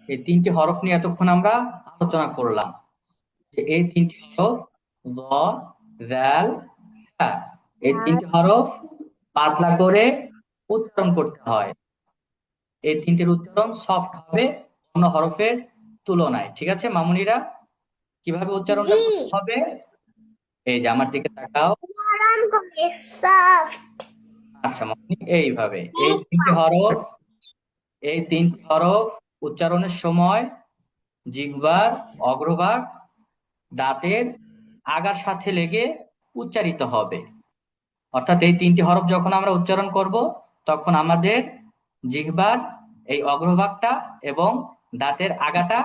এই তিনটি হরফ নিয়ে এতক্ষণ আমরা আলোচনা করলাম যে এই তিনটি হরফ য, জাল, হা। এই তিনটি হরফ পাতলা করে উচ্চারণ করতে হয়। এই তিনটির উচ্চারণ সফট হবে অন্য হরফের তুলনায়। ঠিক আছে মামুনিরা, কিভাবে উচ্চারণটা জি। করতে হবে? এই যে আমার দিকে তাকাও। নরম করে সফট। আচ্ছা মামুনি, এইভাবে এই তিনটি হরফ উচ্চারণের সময় জিহ্বার অগ্রভাগ দাঁতের আগার সাথে লেগে উচ্চারিত হবে। অর্থাৎ এই তিনটি হরফ যখন আমরা উচ্চারণ করব তখন আমাদের জিহ্বার এই অগ্রভাগটা এবং দাঁতের আগাটা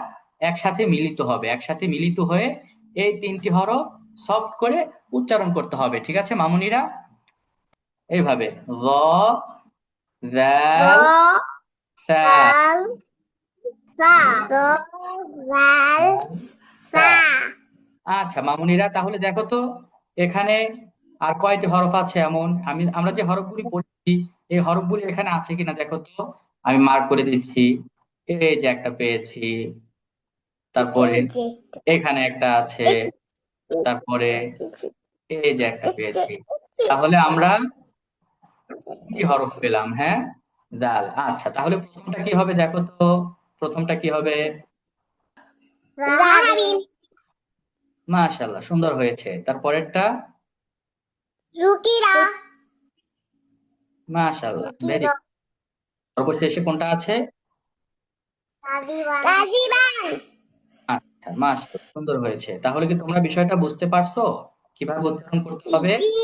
একসাথে মিলিত হবে, একসাথে মিলিত হয়ে এই তিনটি হরফ সফট করে উচ্চারণ করতে হবে। ঠিক আছে মামুনিরা, এইভাবে র, র, জাল, সা। জাল, সা। র, জাল, সা। সা। আচ্ছা মামুনিরা, তাহলে দেখো তো এখানে আর কয়টি হরফ আছে এমন, আমরা যে হরফগুলি পড়ছি এই হরফগুলি এখানে আছে কিনা দেখো তো। আমি মার্ক করে দিচ্ছি। এই যে একটা পেয়েছি, তারপরে এই যে এখানে একটা আছে, এই যে তারপরে এই যে একটা এই যে পেয়েছি। এই যে তাহলে আমরা একটা কি হরফ বেশি। পেলাম? হ্যাঁ, জাল। আচ্ছা তাহলে প্রথমটা কি হবে দেখো তো, প্রথমটা কি হবে? জাহারিন। মাশাআল্লাহ, সুন্দর হয়েছে। তারপরেরটা? রুকিরা। মাশাআল্লাহ, ভেরি। রুকিরা। সর্বশেষে কোনটা আছে? কাজিবান। কাজিবান। আচ্ছা, মাশাআল্লাহ, সুন্দর হয়েছে। তাহলে কি তোমরা বিষয়টা বুঝতে পারছো কিভাবে উচ্চারণ করতে হবে? জি।